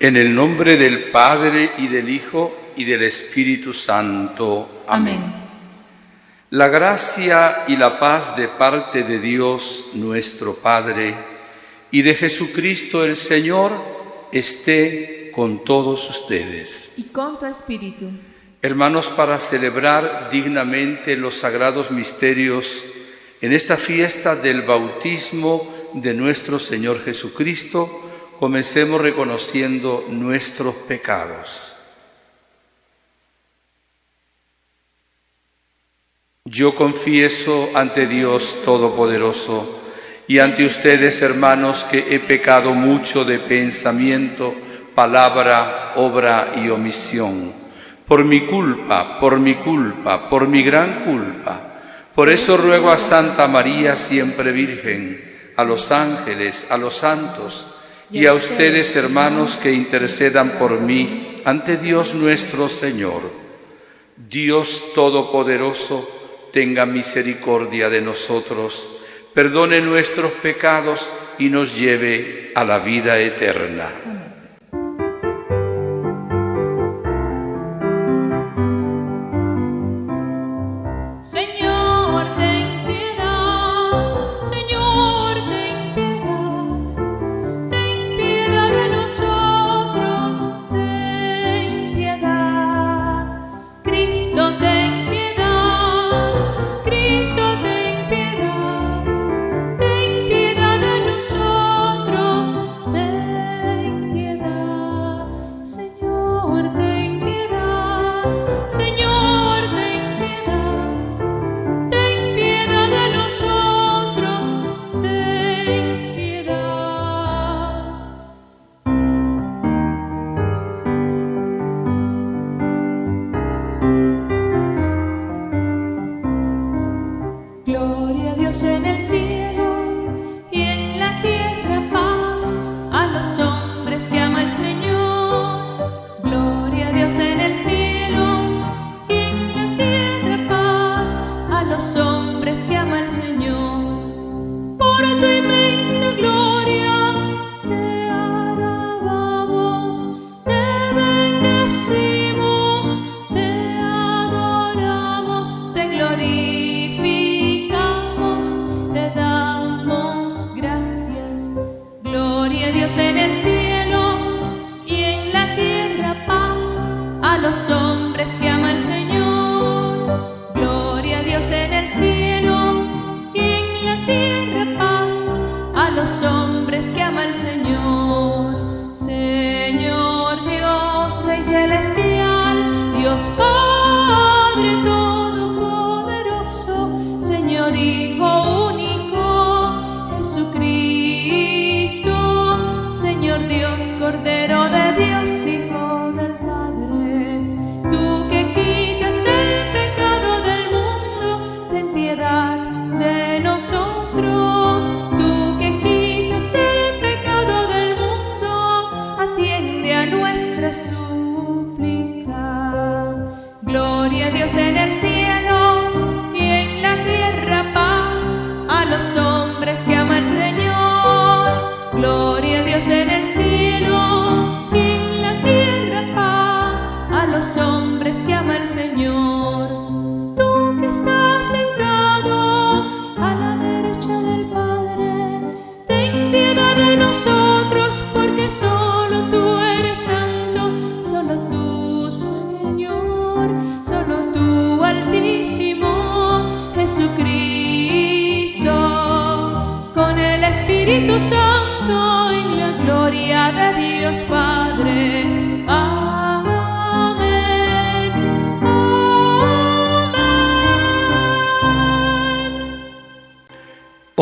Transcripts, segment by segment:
En el nombre del Padre, y del Hijo, y del Espíritu Santo. Amén. La gracia y la paz de parte de Dios nuestro Padre y de Jesucristo el Señor esté con todos ustedes. Y con tu espíritu. Hermanos, para celebrar dignamente los sagrados misterios en esta fiesta del bautismo de nuestro Señor Jesucristo, comencemos reconociendo nuestros pecados. Yo confieso ante Dios Todopoderoso y ante ustedes, hermanos, que he pecado mucho de pensamiento, palabra, obra y omisión. Por mi culpa, por mi gran culpa. Por eso ruego a Santa María, siempre Virgen, a los ángeles, a los santos, y a ustedes, hermanos, que intercedan por mí ante Dios nuestro Señor. Dios Todopoderoso, tenga misericordia de nosotros, perdone nuestros pecados y nos lleve a la vida eterna.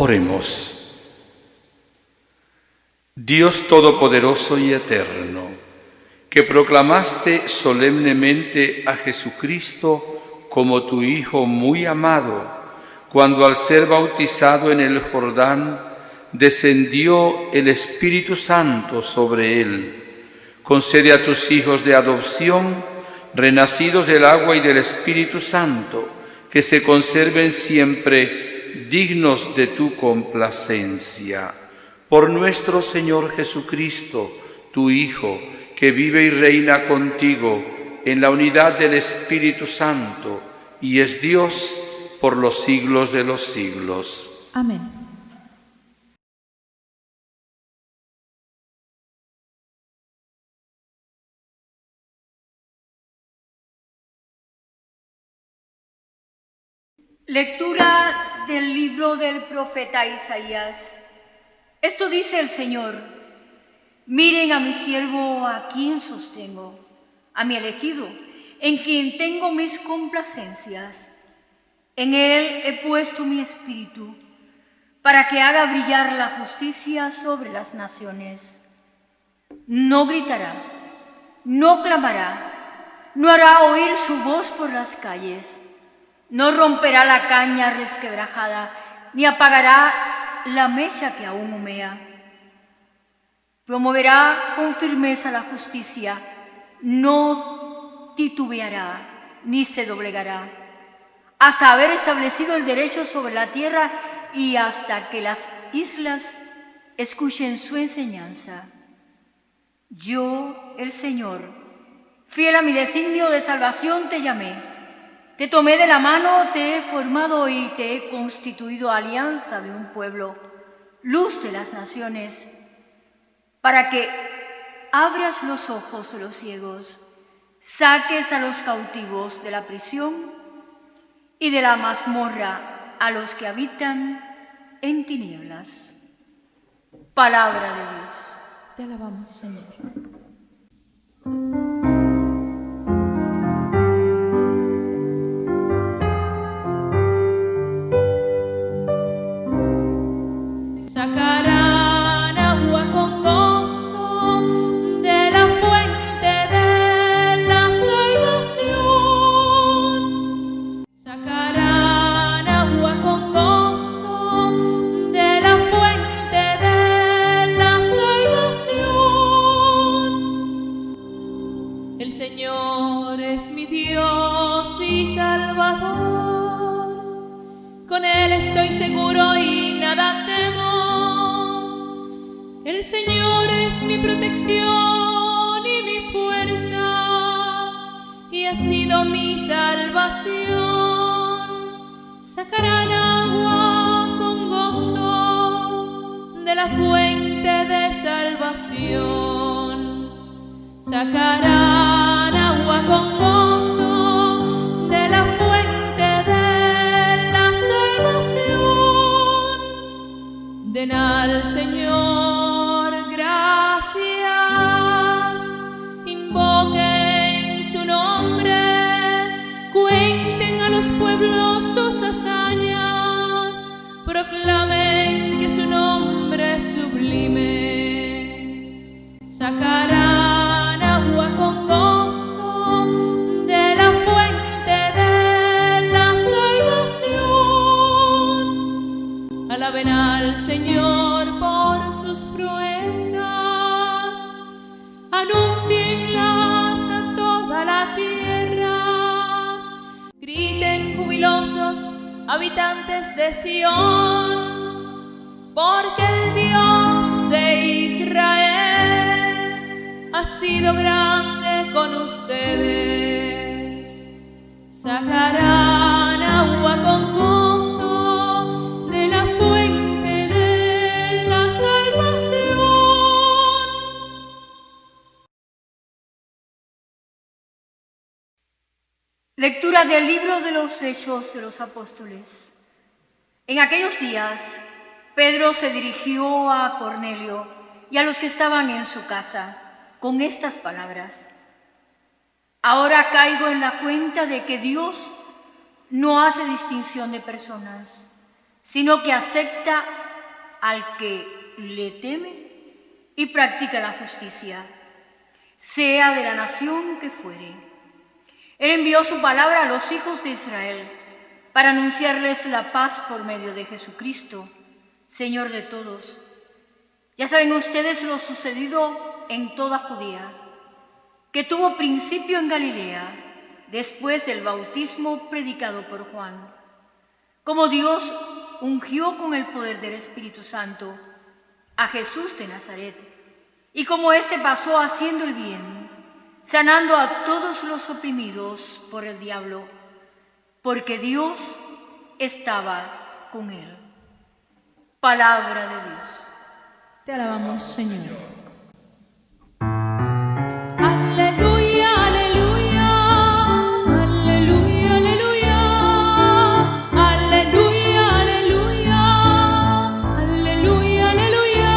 Oremos. Dios Todopoderoso y Eterno, que proclamaste solemnemente a Jesucristo como tu Hijo muy amado, cuando al ser bautizado en el Jordán descendió el Espíritu Santo sobre él. Concede a tus hijos de adopción, renacidos del agua y del Espíritu Santo, que se conserven siempre dignos de tu complacencia. Por nuestro Señor Jesucristo, tu Hijo, que vive y reina contigo en la unidad del Espíritu Santo, y es Dios por los siglos de los siglos. Amén. Lectura del libro del profeta Isaías. Esto dice el Señor: miren a mi siervo, a quien sostengo, a mi elegido, en quien tengo mis complacencias. En él he puesto mi espíritu, para que haga brillar la justicia sobre las naciones. No gritará, no clamará, no hará oír su voz por las calles. No romperá la caña resquebrajada, ni apagará la mecha que aún humea. Promoverá con firmeza la justicia, no titubeará, ni se doblegará, hasta haber establecido el derecho sobre la tierra y hasta que las islas escuchen su enseñanza. Yo, el Señor, fiel a mi designio de salvación, te llamé. Te tomé de la mano, te he formado y te he constituido alianza de un pueblo, luz de las naciones, para que abras los ojos de los ciegos, saques a los cautivos de la prisión y de la mazmorra a los que habitan en tinieblas. Palabra de Dios. Te alabamos, Señor. Sacarán agua con gozo de la fuente de la salvación. Sacarán agua con gozo de la fuente de la salvación. El Señor es mi Dios y Salvador. Con Él estoy seguro y nada temo. El Señor es mi protección y mi fuerza, y ha sido mi salvación. Sacarán agua con gozo de la fuente de salvación. Sacarán agua con gozo de la fuente de la salvación. Den al Señor gracias, invoquen su nombre, cuenten a los pueblos sus hazañas, proclamen que su nombre es sublime. Sacarán agua con gozo de la fuente de la salvación. Alaben al Señor por sus proezas, anúncienlas a toda la tierra. Griten jubilosos, habitantes de Sión, porque el Dios de Israel ha sido grande con ustedes. Sacarán agua con gozo de la fuente de la salvación. Lectura del libro de los Hechos de los Apóstoles. En aquellos días, Pedro se dirigió a Cornelio y a los que estaban en su casa con estas palabras: ahora caigo en la cuenta de que Dios no hace distinción de personas, sino que acepta al que le teme y practica la justicia, sea de la nación que fuere. Él envió su palabra a los hijos de Israel para anunciarles la paz por medio de Jesucristo, Señor de todos. Ya saben ustedes lo sucedido en toda Judea, que tuvo principio en Galilea, después del bautismo predicado por Juan, como Dios ungió con el poder del Espíritu Santo a Jesús de Nazaret, Y como éste pasó haciendo el bien, sanando a todos los oprimidos por el diablo, porque Dios estaba con él. Palabra de Dios. Te alabamos, Señor. Aleluya, aleluya, aleluya, aleluya, aleluya, aleluya, aleluya, aleluya.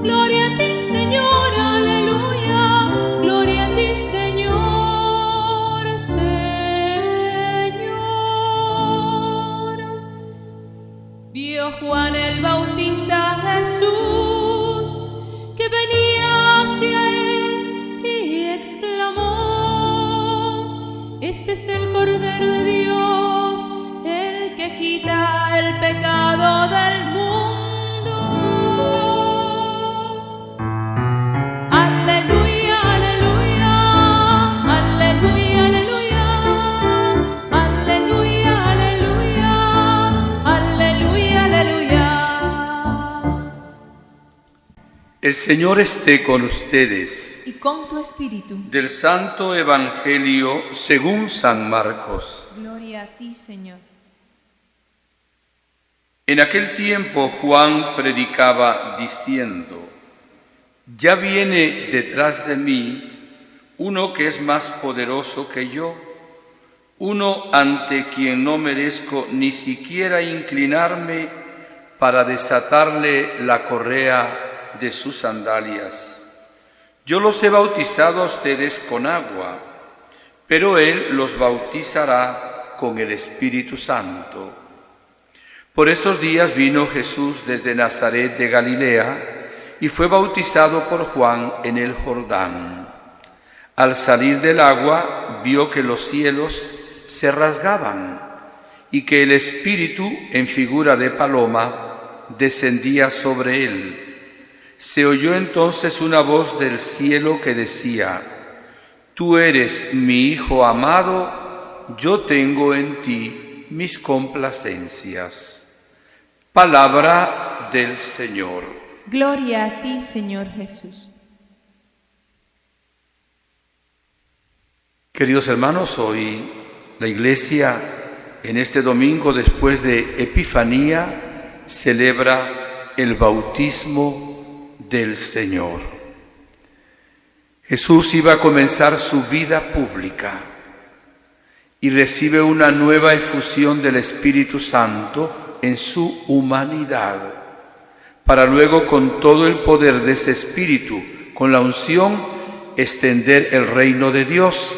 Gloria a ti, Señor, aleluya, gloria a ti, Señor, Señor. Vio Juan el Bautista a Jesús que venía hacia él y exclamó: Este es el Cordero de Dios, el que quita el pecado del mundo. Aleluya, aleluya, aleluya, aleluya, aleluya, aleluya, aleluya, aleluya. El Señor esté con ustedes. Y con tu espíritu. Del Santo Evangelio según San Marcos. Gloria a ti, Señor. En aquel tiempo Juan predicaba diciendo: Ya viene detrás de mí uno que es más poderoso que yo, uno ante quien no merezco ni siquiera inclinarme para desatarle la correa de sus sandalias. Yo los he bautizado a ustedes con agua, pero Él los bautizará con el Espíritu Santo. Por esos días vino Jesús desde Nazaret de Galilea y fue bautizado por Juan en el Jordán. Al salir del agua, vio que los cielos se rasgaban y que el Espíritu, en figura de paloma, descendía sobre él. Se oyó entonces una voz del cielo que decía: Tú eres mi Hijo amado, yo tengo en ti mis complacencias. Palabra del Señor. Gloria a ti, Señor Jesús. Queridos hermanos, hoy la Iglesia, en este domingo después de Epifanía, celebra el bautismo del Señor. Jesús iba a comenzar su vida pública y recibe una nueva efusión del Espíritu Santo en su humanidad, para luego con todo el poder de ese Espíritu, con la unción, extender el reino de Dios.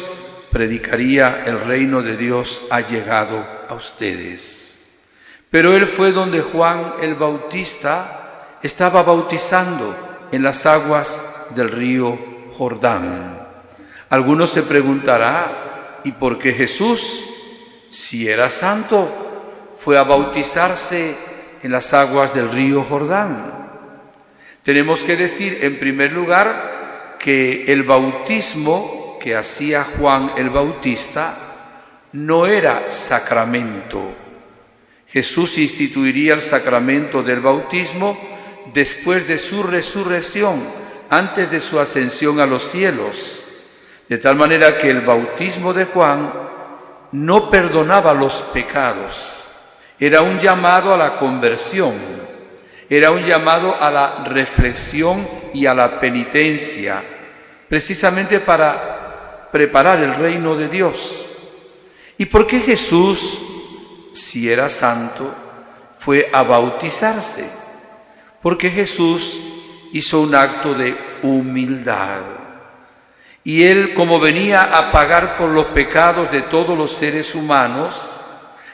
Predicaría: el reino de Dios ha llegado a ustedes. Pero él fue donde Juan el Bautista estaba bautizando, en las aguas del río Jordán. Algunos se preguntarán: ¿y por qué Jesús, si era santo, fue a bautizarse en las aguas del río Jordán? Tenemos que decir, en primer lugar, que el bautismo que hacía Juan el Bautista no era sacramento. Jesús instituiría el sacramento del bautismo después de su resurrección, antes de su ascensión a los cielos, de tal manera que el bautismo de Juan no perdonaba los pecados, era un llamado a la conversión, era un llamado a la reflexión y a la penitencia, precisamente para preparar el reino de Dios. ¿Y por qué Jesús, si era santo, fue a bautizarse? Porque Jesús hizo un acto de humildad. Y Él, como venía a pagar por los pecados de todos los seres humanos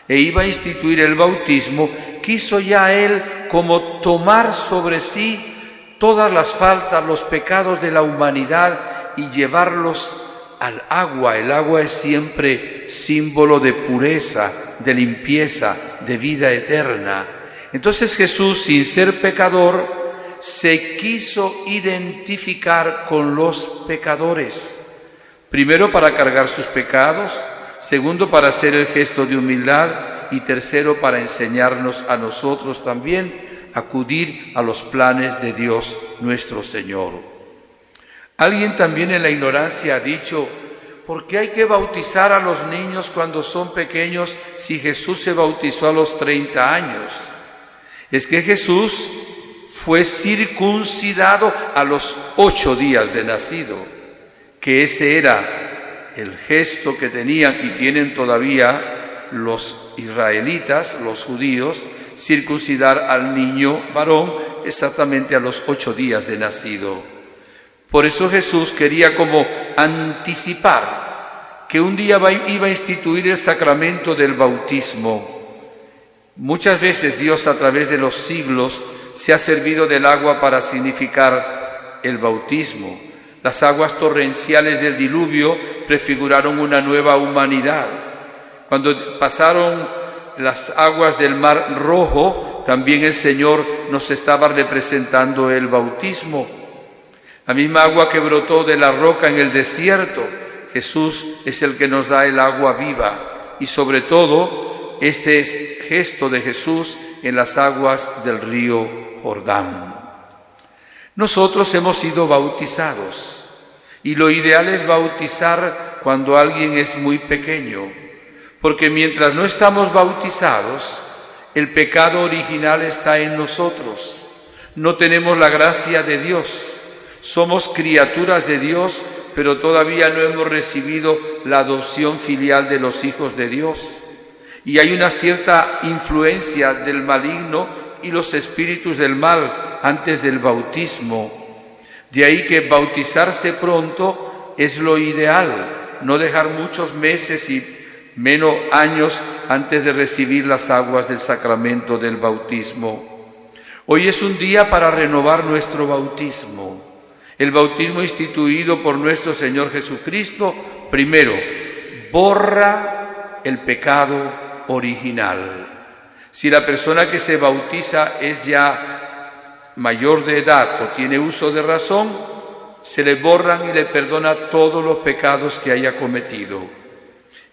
e iba a instituir el bautismo, quiso ya Él como tomar sobre sí todas las faltas, los pecados de la humanidad y llevarlos al agua. El agua es siempre símbolo de pureza, de limpieza, de vida eterna. Entonces Jesús, sin ser pecador, se quiso identificar con los pecadores. Primero, para cargar sus pecados. Segundo, para hacer el gesto de humildad. Y tercero, para enseñarnos a nosotros también acudir a los planes de Dios nuestro Señor. Alguien también en la ignorancia ha dicho: ¿por qué hay que bautizar a los niños cuando son pequeños si Jesús se bautizó a los 30 años? Es que Jesús fue circuncidado a los 8 días de nacido, que ese era el gesto que tenían y tienen todavía los israelitas, los judíos, circuncidar al niño varón exactamente a los 8 días de nacido. Por eso Jesús quería como anticipar que un día iba a instituir el sacramento del bautismo. Muchas veces Dios a través de los siglos se ha servido del agua para significar el bautismo. Las aguas torrenciales del diluvio prefiguraron una nueva humanidad. Cuando pasaron las aguas del Mar Rojo, también el Señor nos estaba representando el bautismo. La misma agua que brotó de la roca en el desierto, Jesús es el que nos da el agua viva. Y sobre todo, este es gesto de Jesús en las aguas del río Jordán. Nosotros hemos sido bautizados y lo ideal es bautizar cuando alguien es muy pequeño, porque mientras no estamos bautizados, el pecado original está en nosotros. No tenemos la gracia de Dios. Somos criaturas de Dios, pero todavía no hemos recibido la adopción filial de los hijos de Dios. Y hay una cierta influencia del maligno y los espíritus del mal antes del bautismo. De ahí que bautizarse pronto es lo ideal, no dejar muchos meses y menos años antes de recibir las aguas del sacramento del bautismo. Hoy es un día para renovar nuestro bautismo. El bautismo instituido por nuestro Señor Jesucristo, primero, borra el pecado original. Si la persona que se bautiza es ya mayor de edad o tiene uso de razón, se le borran y le perdona todos los pecados que haya cometido.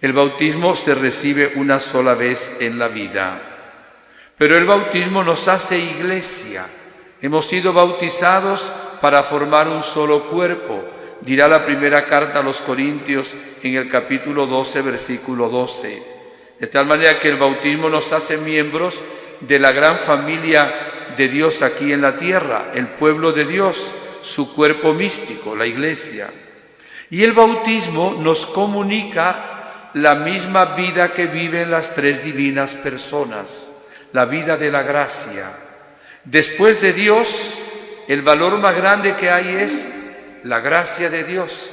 El bautismo se recibe una sola vez en la vida. Pero el bautismo nos hace iglesia. Hemos sido bautizados para formar un solo cuerpo, dirá la primera carta a los Corintios en el capítulo 12, versículo 12. De tal manera que el bautismo nos hace miembros de la gran familia de Dios aquí en la tierra, el pueblo de Dios, su cuerpo místico, la iglesia. Y el bautismo nos comunica la misma vida que viven las tres divinas personas, la vida de la gracia. Después de Dios, el valor más grande que hay es la gracia de Dios.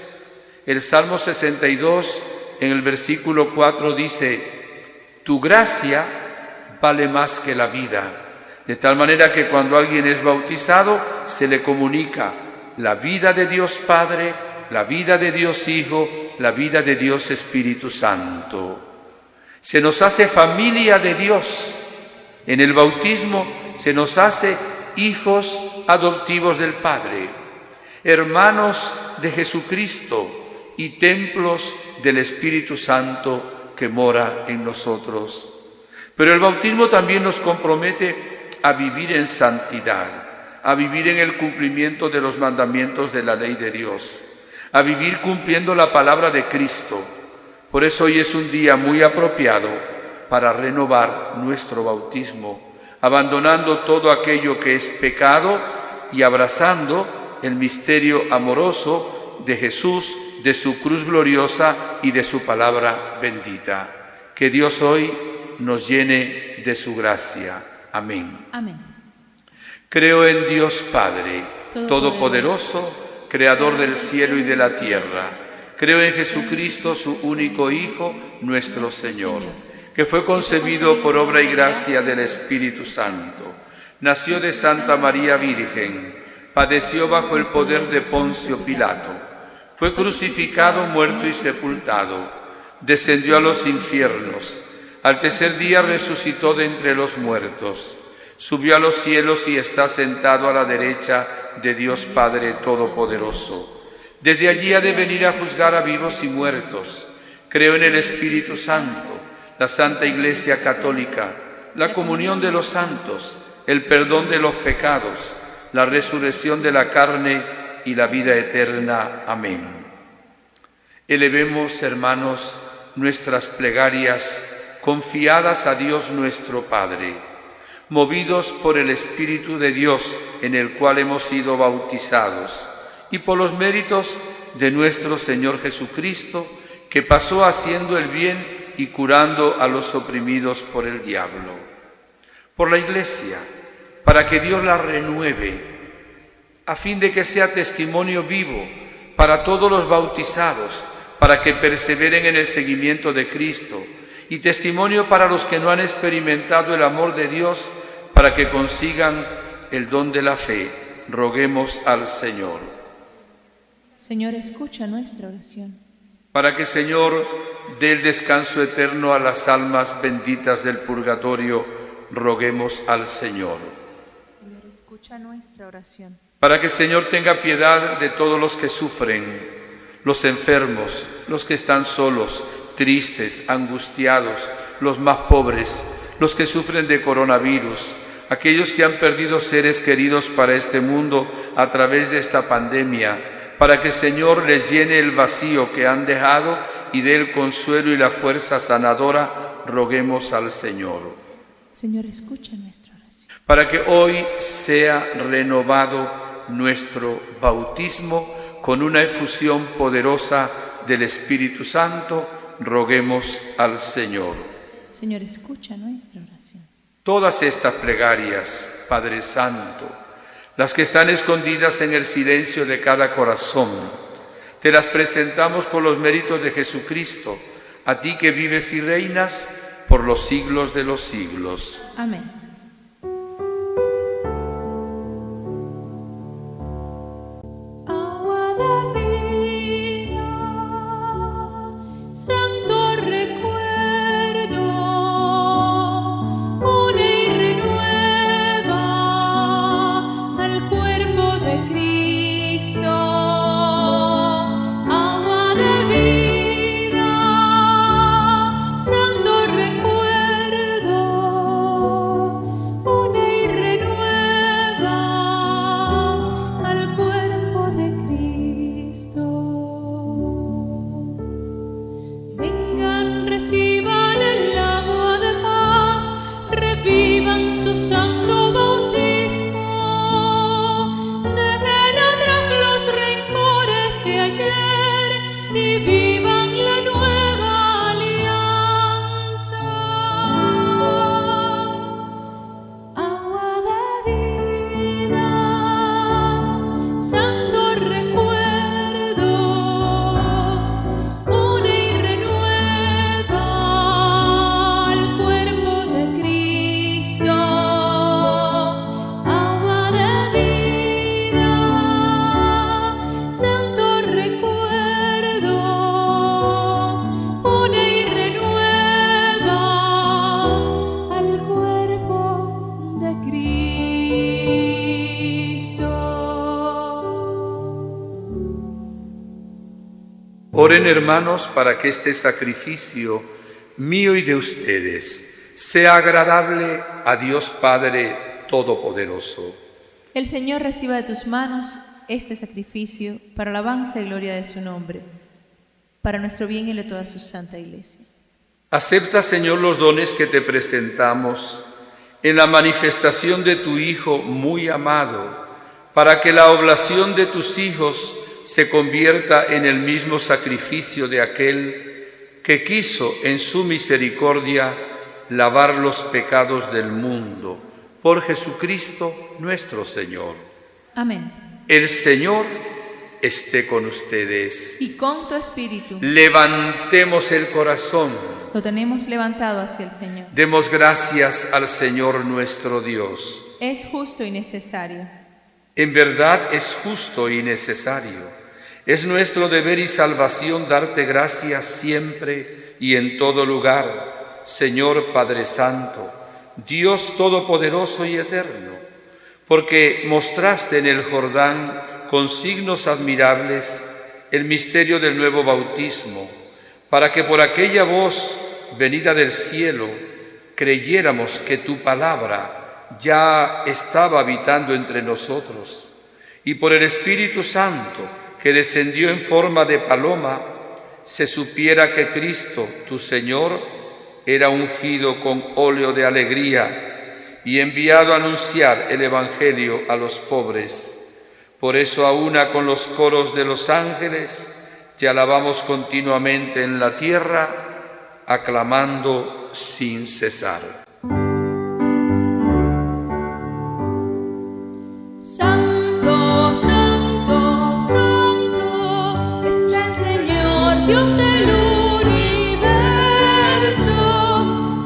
El Salmo 62, en el versículo 4 dice: tu gracia vale más que la vida. De tal manera que cuando alguien es bautizado, se le comunica la vida de Dios Padre, la vida de Dios Hijo, la vida de Dios Espíritu Santo. Se nos hace familia de Dios. En el bautismo se nos hace hijos adoptivos del Padre, hermanos de Jesucristo y templos del Espíritu Santo que mora en nosotros. Pero el bautismo también nos compromete a vivir en santidad, a vivir en el cumplimiento de los mandamientos de la ley de Dios, a vivir cumpliendo la palabra de Cristo. Por eso hoy es un día muy apropiado para renovar nuestro bautismo, abandonando todo aquello que es pecado y abrazando el misterio amoroso de Jesús, de su cruz gloriosa y de su palabra bendita. Que Dios hoy nos llene de su gracia. Amén. Amén. Creo en Dios Padre, Todopoderoso, Creador del cielo y de la tierra. Creo en Jesucristo, su único Hijo, nuestro Señor, que fue concebido por obra y gracia del Espíritu Santo. Nació de Santa María Virgen, padeció bajo el poder de Poncio Pilato, fue crucificado, muerto y sepultado, descendió a los infiernos, al tercer día resucitó de entre los muertos, subió a los cielos y está sentado a la derecha de Dios Padre Todopoderoso. Desde allí ha de venir a juzgar a vivos y muertos. Creo en el Espíritu Santo, la Santa Iglesia Católica, la comunión de los santos, el perdón de los pecados, la resurrección de la carne y la vida eterna. Amén. Elevemos, hermanos, nuestras plegarias confiadas a Dios nuestro Padre, movidos por el Espíritu de Dios en el cual hemos sido bautizados, y por los méritos de nuestro Señor Jesucristo, que pasó haciendo el bien y curando a los oprimidos por el diablo. Por la Iglesia, para que Dios la renueve, a fin de que sea testimonio vivo para todos los bautizados, para que perseveren en el seguimiento de Cristo, y testimonio para los que no han experimentado el amor de Dios, para que consigan el don de la fe. Roguemos al Señor. Señor, escucha nuestra oración. Para que, Señor, dé el descanso eterno a las almas benditas del purgatorio, roguemos al Señor. Señor, escucha nuestra oración. Para que, Señor, tenga piedad de todos los que sufren, los enfermos, los que están solos, tristes, angustiados, los más pobres, los que sufren de coronavirus, aquellos que han perdido seres queridos para este mundo a través de esta pandemia, para que, Señor, les llene el vacío que han dejado y dé el consuelo y la fuerza sanadora, roguemos al Señor. Señor, escucha nuestra oración. Para que hoy sea renovado nuestro bautismo con una efusión poderosa del Espíritu Santo, roguemos al Señor. Señor, escucha nuestra oración. Todas estas plegarias, Padre Santo, las que están escondidas en el silencio de cada corazón, te las presentamos por los méritos de Jesucristo, a ti que vives y reinas por los siglos de los siglos. Amén. Agua de vida, santo recuerdo, une y renueva al cuerpo de Cristo. Agua de vida, santo recuerdo, une y renueva al cuerpo de Cristo. Vengan, reciban el agua de paz, revivan su santo bautismo, dejen atrás los rencores de ayer y vivan la nueva alianza. Agua de vida, santo recuerdo, une y renueva al cuerpo de Cristo. Agua de vida, santo recuerdo, une y renueva al cuerpo de Cristo. Oren, hermanos, para que este sacrificio mío y de ustedes sea agradable a Dios Padre Todopoderoso. El Señor reciba de tus manos este sacrificio para alabanza y gloria de su nombre, para nuestro bien y el de toda su santa Iglesia. Acepta, Señor, los dones que te presentamos en la manifestación de tu Hijo muy amado, para que la oblación de tus hijos se convierta en el mismo sacrificio de aquel que quiso en su misericordia lavar los pecados del mundo, por Jesucristo nuestro Señor. Amén. El Señor esté con ustedes. Y con tu espíritu. Levantemos el corazón. Lo tenemos levantado hacia el Señor. Demos gracias al Señor nuestro Dios. Es justo y necesario. En verdad es justo y necesario. Es nuestro deber y salvación darte gracias siempre y en todo lugar, Señor Padre Santo, Dios Todopoderoso y Eterno, porque mostraste en el Jordán con signos admirables el misterio del nuevo bautismo, para que por aquella voz venida del cielo creyéramos que tu palabra ya estaba habitando entre nosotros, y por el Espíritu Santo, que descendió en forma de paloma, se supiera que Cristo, tu Señor, era ungido con óleo de alegría y enviado a anunciar el Evangelio a los pobres. Por eso, a una con los coros de los ángeles, te alabamos continuamente en la tierra, aclamando sin cesar. Santo, santo, santo, es el Señor Dios del universo.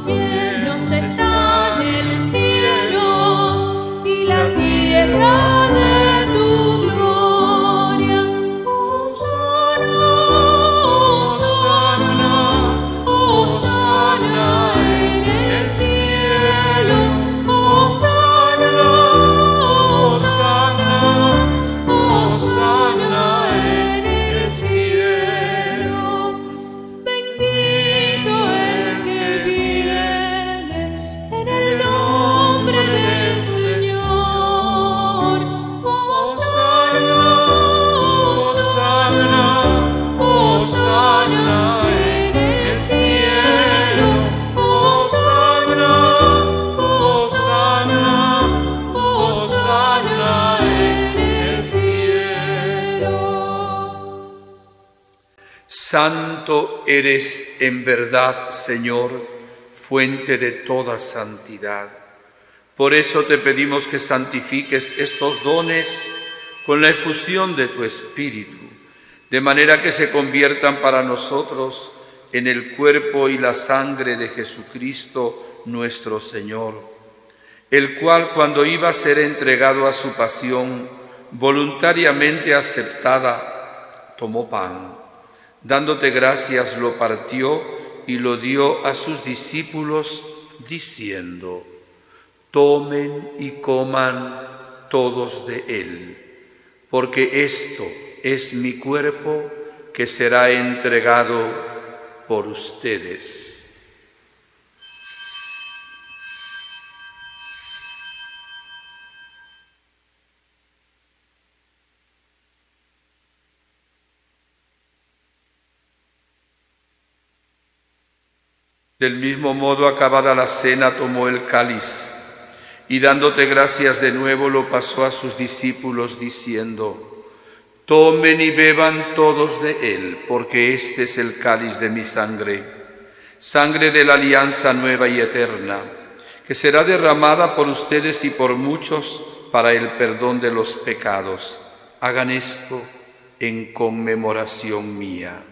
Llenos están el cielo y la tierra de tu gloria. Hosana, Hosana, Hosana en el cielo. Hosana, Hosana en el cielo. Bendito el que viene en el nombre del Señor. Hosana, Hosana, Hosana en el cielo. Hosana, Hosana, Hosana en el cielo. Santo eres en verdad, Señor, fuente de toda santidad. Por eso te pedimos que santifiques estos dones con la efusión de tu Espíritu, de manera que se conviertan para nosotros en el cuerpo y la sangre de Jesucristo nuestro Señor, el cual, cuando iba a ser entregado a su pasión, voluntariamente aceptada, tomó pan. Dándote gracias, lo partió y lo dio a sus discípulos, diciendo: tomen y coman todos de él, porque esto es mi cuerpo que será entregado por ustedes. Del mismo modo, acabada la cena, tomó el cáliz y, dándote gracias de nuevo, lo pasó a sus discípulos, diciendo: tomen y beban todos de él, porque este es el cáliz de mi sangre, sangre de la alianza nueva y eterna, que será derramada por ustedes y por muchos para el perdón de los pecados. Hagan esto en conmemoración mía.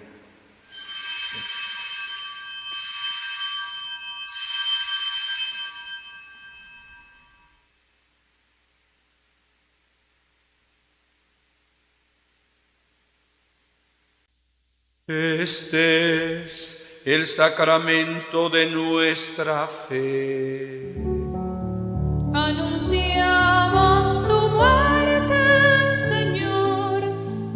Este es el sacramento de nuestra fe. Anunciamos tu muerte, Señor,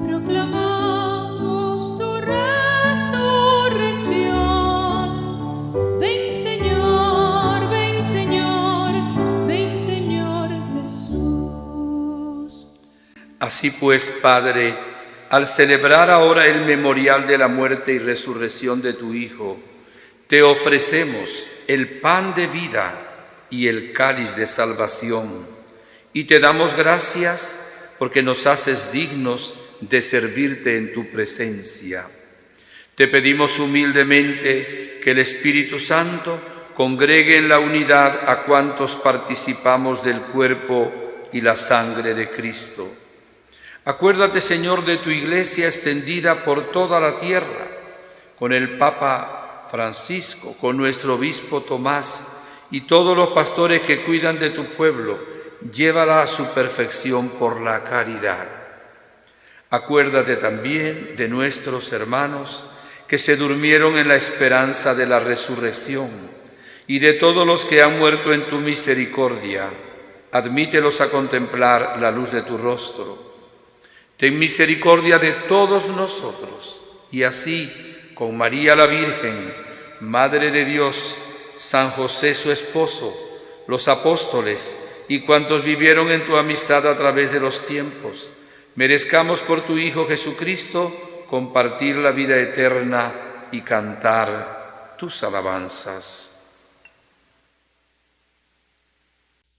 proclamamos tu resurrección. Ven, Señor, ven, Señor, ven, Señor Jesús. Así pues, Padre, al celebrar ahora el memorial de la muerte y resurrección de tu Hijo, te ofrecemos el pan de vida y el cáliz de salvación, y te damos gracias porque nos haces dignos de servirte en tu presencia. Te pedimos humildemente que el Espíritu Santo congregue en la unidad a cuantos participamos del cuerpo y la sangre de Cristo. Acuérdate, Señor, de tu Iglesia extendida por toda la tierra, con el Papa Francisco, con nuestro Obispo Tomás y todos los pastores que cuidan de tu pueblo. Llévala a su perfección por la caridad. Acuérdate también de nuestros hermanos que se durmieron en la esperanza de la resurrección y de todos los que han muerto en tu misericordia. Admítelos a contemplar la luz de tu rostro. Ten misericordia de todos nosotros, y así, con María la Virgen, Madre de Dios, San José su esposo, los apóstoles y cuantos vivieron en tu amistad a través de los tiempos, merezcamos por tu Hijo Jesucristo compartir la vida eterna y cantar tus alabanzas.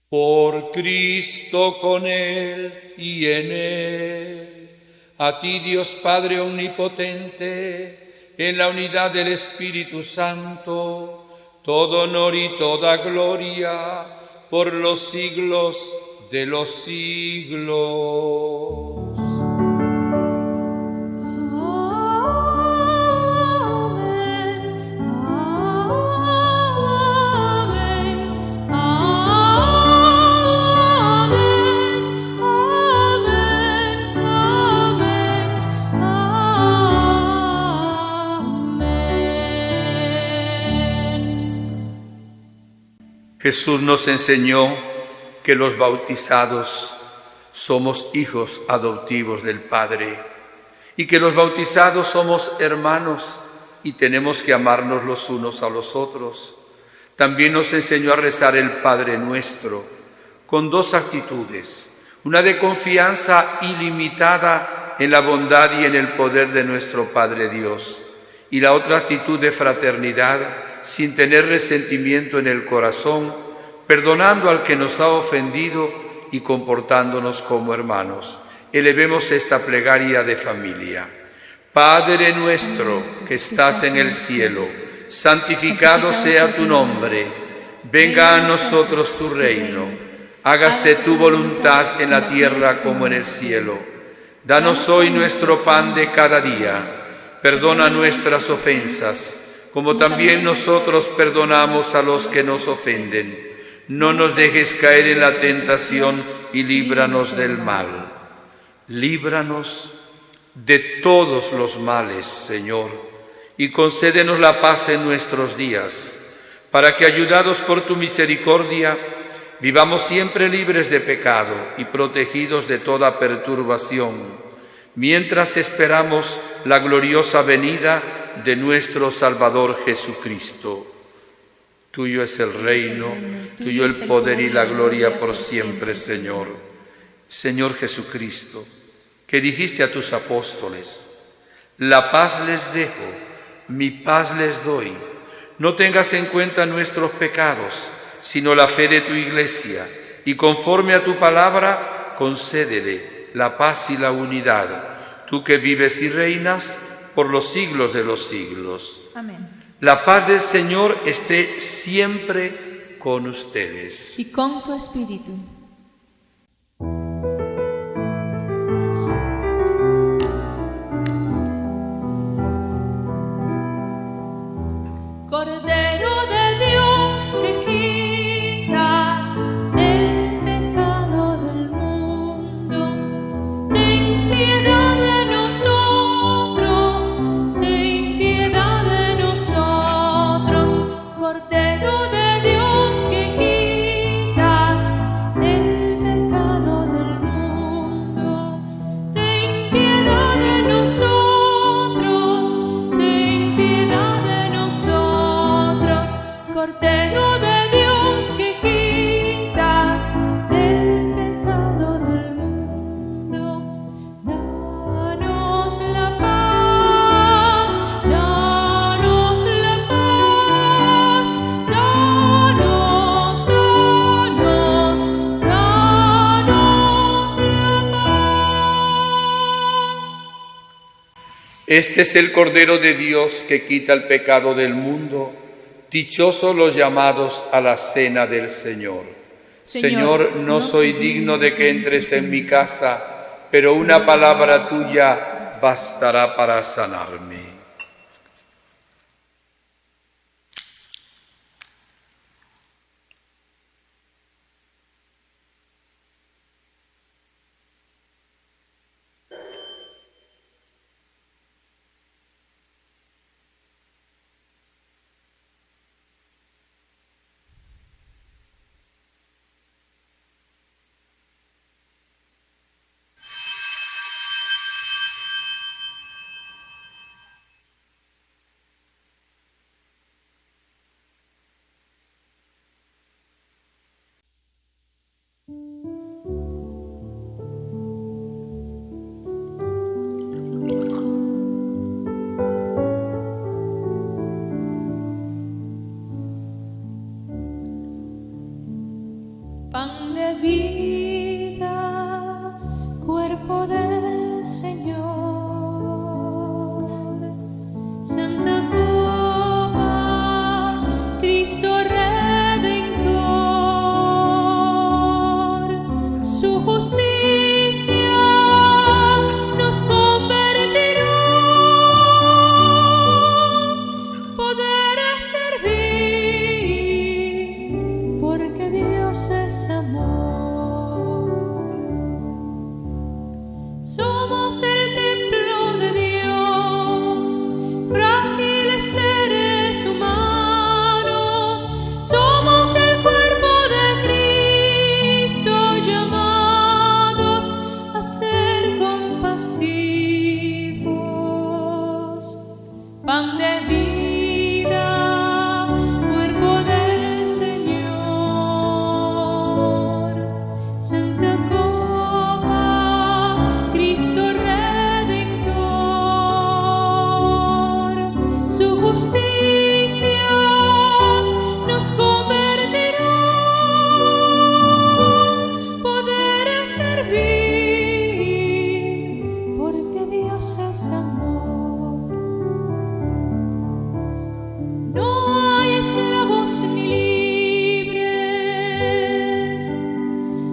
Por Cristo, con Él y en Él, a ti Dios Padre omnipotente, en la unidad del Espíritu Santo, todo honor y toda gloria por los siglos de los siglos. Jesús nos enseñó que los bautizados somos hijos adoptivos del Padre y que los bautizados somos hermanos y tenemos que amarnos los unos a los otros. También nos enseñó a rezar el Padre Nuestro con dos actitudes, una de confianza ilimitada en la bondad y en el poder de nuestro Padre Dios, y la otra actitud de fraternidad sin tener resentimiento en el corazón, perdonando al que nos ha ofendido y comportándonos como hermanos. Elevemos esta plegaria de familia. Padre nuestro que estás en el cielo, santificado sea tu nombre. Venga a nosotros tu reino. Hágase tu voluntad en la tierra como en el cielo. Danos hoy nuestro pan de cada día. Perdona nuestras ofensas, como también nosotros perdonamos a los que nos ofenden. No nos dejes caer en la tentación y líbranos del mal. Líbranos de todos los males, Señor, y concédenos la paz en nuestros días, para que, ayudados por tu misericordia, vivamos siempre libres de pecado y protegidos de toda perturbación, mientras esperamos la gloriosa venida de nuestro Salvador Jesucristo. Tuyo es el reino, tuyo el poder y la gloria por siempre, Señor. Señor Jesucristo, que dijiste a tus apóstoles: la paz les dejo, mi paz les doy. No tengas en cuenta nuestros pecados, sino la fe de tu Iglesia, y conforme a tu palabra, concédele la paz y la unidad, tú que vives y reinas por los siglos de los siglos. Amén. La paz del Señor esté siempre con ustedes. Y con tu espíritu. Cordero de Dios que quitas el pecado del mundo, ten piedad de nosotros, ten piedad de nosotros. Cordero de Dios que quitas el pecado del mundo, ten piedad de nosotros, ten piedad de nosotros. Cordero de Dios que quitas el pecado del mundo, danos la paz, danos la paz, danos la paz. Este es el Cordero de Dios que quita el pecado del mundo. Dichosos los llamados a la cena del Señor. Señor, no soy digno de que entres en mi casa, pero una palabra tuya bastará para sanarme. vida, cuerpo del Señor. Santa Copa, Cristo Redentor, su justicia nos convertirá. Poder es servir, porque Dios es amor. Somos el templo de Dios, frágiles seres humanos. Somos el cuerpo de Cristo, llamados a ser compasivos. Pan de vida, cuerpo del Señor. Santa Copa, Cristo Redentor, su justicia nos convertirá. Poder es servir, porque Dios es amor. No hay esclavos ni libres,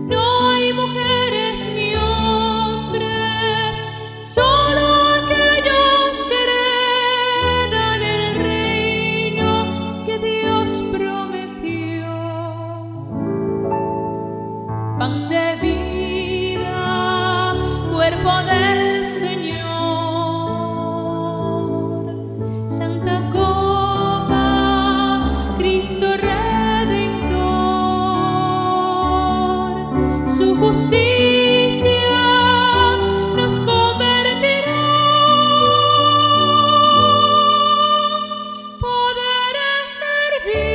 no hay mujeres ni hombres, solo aquellos que heredan el reino que Dios prometió. Pan de vida, cuerpo del Señor. Santa Copa, Cristo Redentor, su justicia nos convertirá. Poder es servir,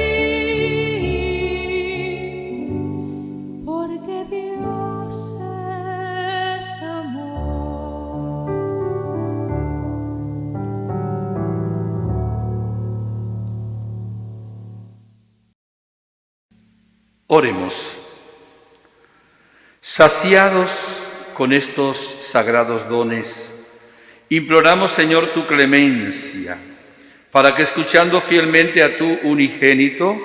porque Dios es amor. Oremos. Saciados con estos sagrados dones, imploramos, Señor, tu clemencia, para que escuchando fielmente a tu unigénito,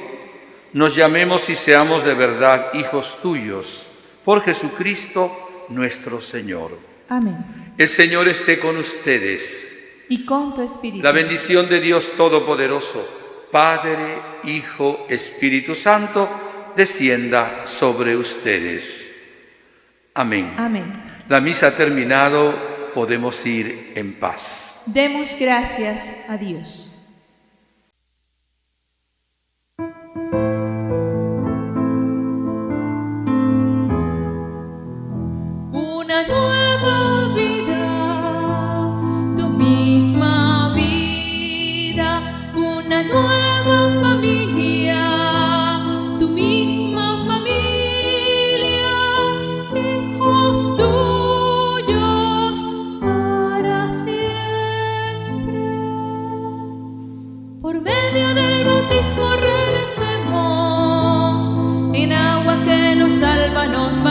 nos llamemos y seamos de verdad hijos tuyos, por Jesucristo nuestro Señor. Amén. El Señor esté con ustedes. Y con tu espíritu. La bendición de Dios Todopoderoso, Padre, Hijo, Espíritu Santo, descienda sobre ustedes. Amén. Amén. La misa ha terminado, podemos ir en paz. Demos gracias a Dios. Una nueva vida, tu misma vida, una nueva familia, tu misma familia, hijos tuyos para siempre. Por medio del bautismo renacemos, en agua que nos salva, nos